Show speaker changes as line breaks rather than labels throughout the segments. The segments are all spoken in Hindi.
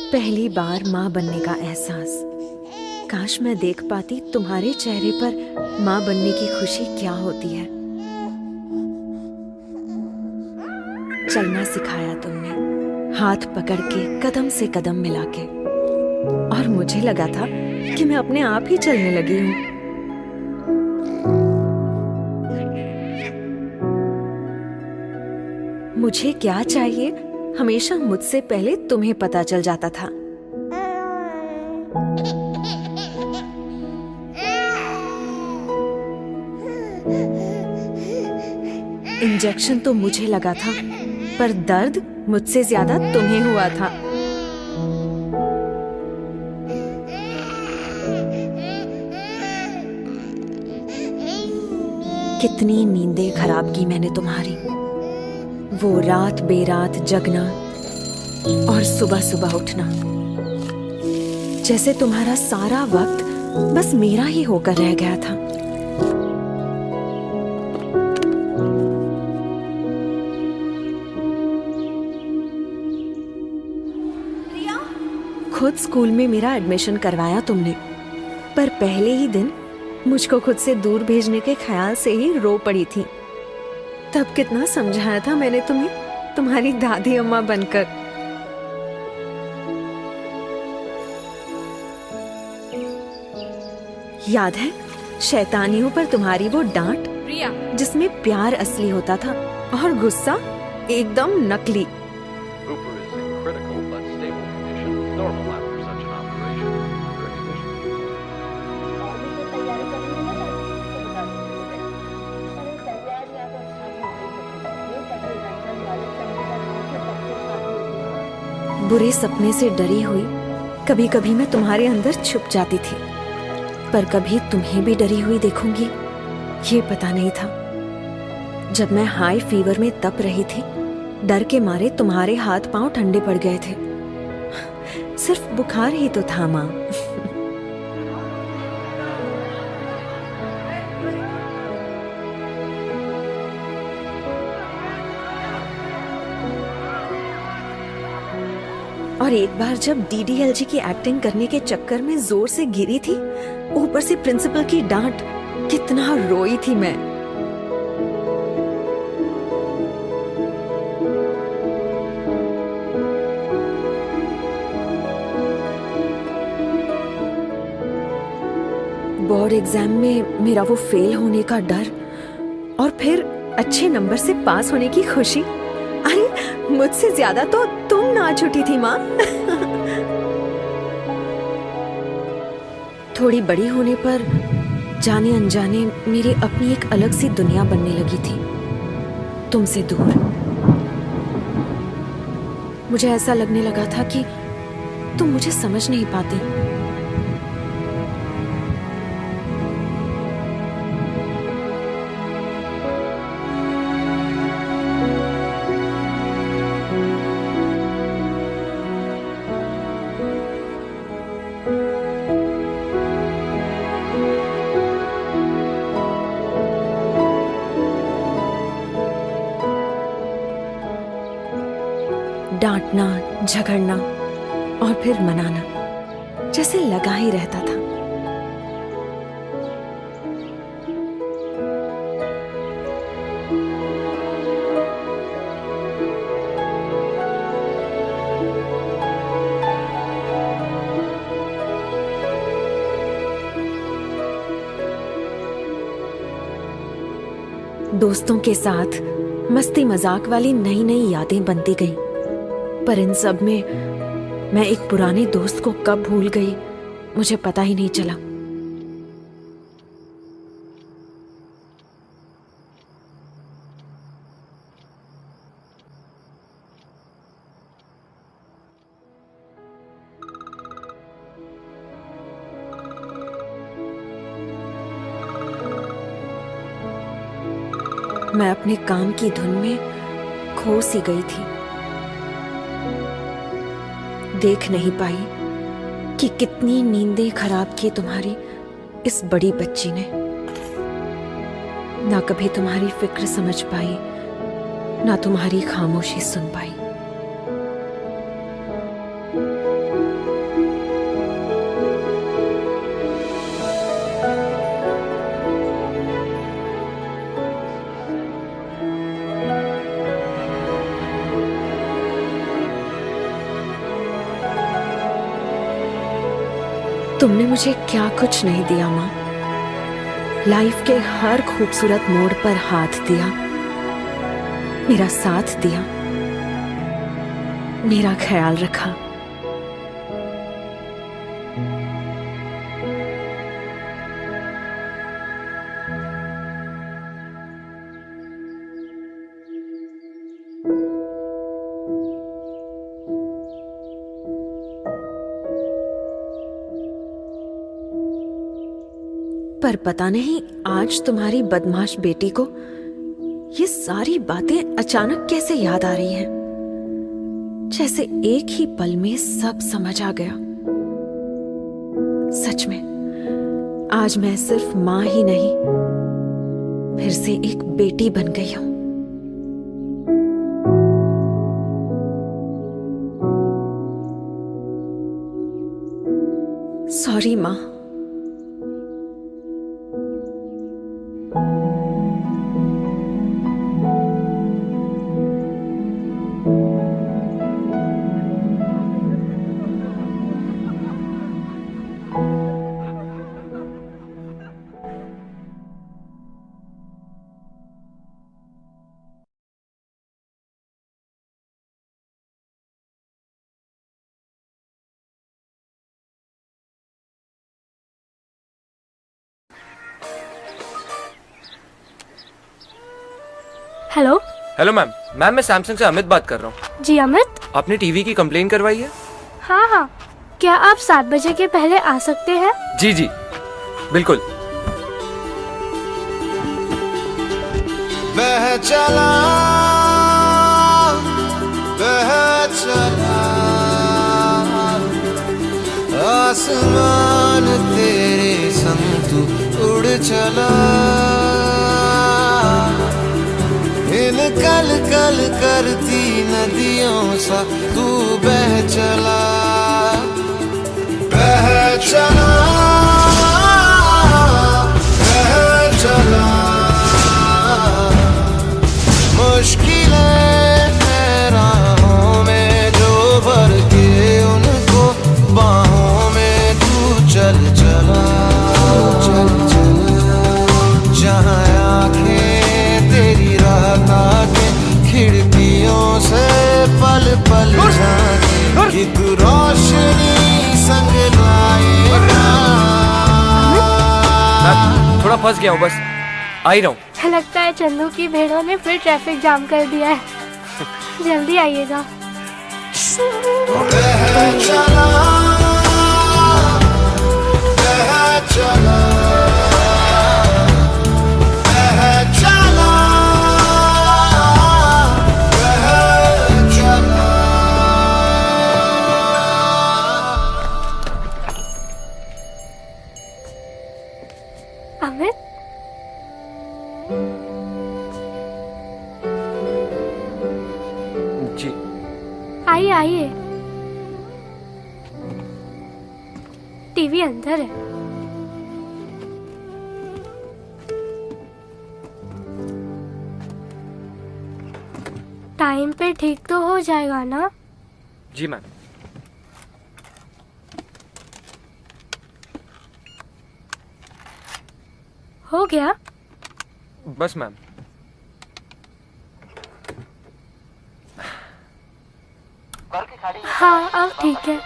पहली बार माँ बनने का एहसास। काश मैं देख पाती तुम्हारे चेहरे पर माँ बनने की खुशी क्या होती है। चलना सिखाया तुमने, हाथ पकड़ के कदम से कदम मिला के, और मुझे लगा था कि मैं अपने आप ही चलने लगी हूँ। मुझे क्या चाहिए हमेशा मुझसे पहले तुम्हें पता चल जाता था। इंजेक्शन तो मुझे लगा था, पर दर्द मुझसे ज्यादा तुम्हें हुआ था। कितनी नींदें खराब की मैंने तुम्हारी, वो रात बेरात जगना और सुबह सुबह उठना, जैसे तुम्हारा सारा वक्त बस मेरा ही होकर रह गया था। खुद स्कूल में मेरा एडमिशन करवाया तुमने, पर पहले ही दिन मुझको खुद से दूर भेजने के ख्याल से ही रो पड़ी थी। तब कितना समझाया था मैंने तुम्हें, तुम्हारी दादी अम्मा बनकर। याद है शैतानियों पर तुम्हारी वो डांट, जिसमें प्यार असली होता था और गुस्सा एकदम नकली। बुरे सपने से डरी हुई कभी कभी मैं तुम्हारे अंदर छुप जाती थी, पर कभी तुम्हें भी डरी हुई देखूंगी ये पता नहीं था। जब मैं हाई फीवर में तप रही थी, डर के मारे तुम्हारे हाथ पांव ठंडे पड़ गए थे। सिर्फ बुखार ही तो था माँ। और एक बार जब डीडीएलजी की एक्टिंग करने के चक्कर में जोर से गिरी थी, ऊपर से प्रिंसिपल की डांट, कितना रोई थी मैं। बोर्ड एग्जाम में मेरा वो फेल होने का डर, और फिर अच्छे नंबर से पास होने की खुशी। अरे मुझसे ज्यादा तो तुम नाच उठी थी माँ। थोड़ी बड़ी होने पर जाने अनजाने मेरी अपनी एक अलग सी दुनिया बनने लगी थी, तुमसे दूर। मुझे ऐसा लगने लगा था कि तुम मुझे समझ नहीं पाती। डांटना, झगड़ना और फिर मनाना, जैसे लगा ही रहता था। दोस्तों के साथ मस्ती मजाक वाली नई नई यादें बनती गईं, पर इन सब में मैं एक पुराने दोस्त को कब भूल गई मुझे पता ही नहीं चला। मैं अपने काम की धुन में खो सी गई थी। देख नहीं पाई कि कितनी नींदें खराब की तुम्हारी इस बड़ी बच्ची ने। ना कभी तुम्हारी फिक्र समझ पाई, ना तुम्हारी खामोशी सुन पाई। तुमने मुझे क्या कुछ नहीं दिया माँ। लाइफ के हर खूबसूरत मोड़ पर हाथ दिया, मेरा साथ दिया, मेरा ख्याल रखा। पर पता नहीं आज तुम्हारी बदमाश बेटी को ये सारी बातें अचानक कैसे याद आ रही हैं, जैसे एक ही पल में सब समझ आ गया। सच में आज मैं सिर्फ मां ही नहीं, फिर से एक बेटी बन गई हूं। सॉरी मां।
हेलो।
Hello ma'am. मैं सैमसंग से अमित बात कर रहा हूँ।
जी अमित।
आपने टीवी की कंप्लेन करवाई है?
हाँ हाँ, क्या आप 7 बजे के पहले आ सकते हैं?
जी जी बिल्कुल।
बह चला आसमान तेरे संग तू उड़ चला, इन कल कल करती नदियों सा तू बह चला, बह चला, बह चला। मुश्किलें राहों में जो भर के उनको बाहों में तू चल चला, चल चला। जहाँ आँखें तेरी राह ताके खिड़कियों से पल पल झांके कि तू रोशनी संग लाएगा।
मैं थोड़ा फंस गया हूँ, बस आ ही रहा हूँ।
लगता है चंदू की भेड़ों ने फिर ट्रैफिक जाम कर दिया है। जल्दी आइएगा।
बह चला, बह चला, बह चला, बह चला।
अमित,
जी
आइए आइए। टीवी अंदर है। टाइम पे ठीक तो हो जाएगा ना?
जी मैम।
हो गया?
बस मैम।
हाँ अब ठीक है।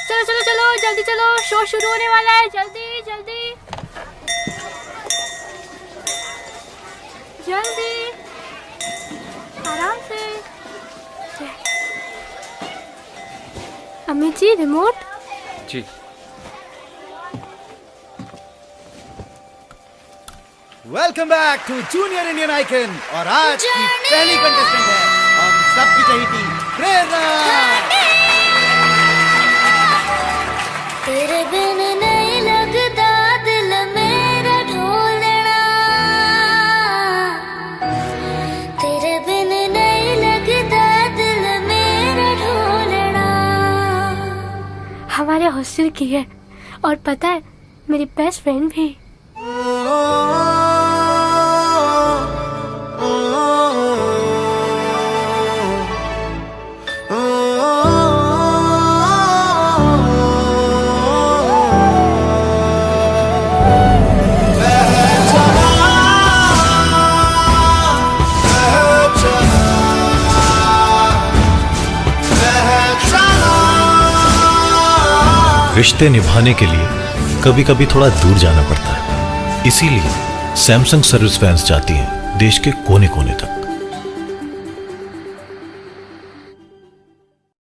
चलो चलो चलो जल्दी चलो, शो शुरू होने वाला है। जल्दी जल्दी जल्दी, आराम से। अमित जी रिमोट।
जी
welcome back to junior Indian icon. और आज की पहली कंटेस्टेंट है हम सबकी चहेती प्रेरणा।
हॉस्टल की है, और पता है मेरी बेस्ट फ्रेंड भी।
रिश्ते निभाने के लिए कभी कभी थोड़ा दूर जाना पड़ता है। इसीलिए सैमसंग सर्विस वैन्स जाती हैं देश के कोने कोने तक।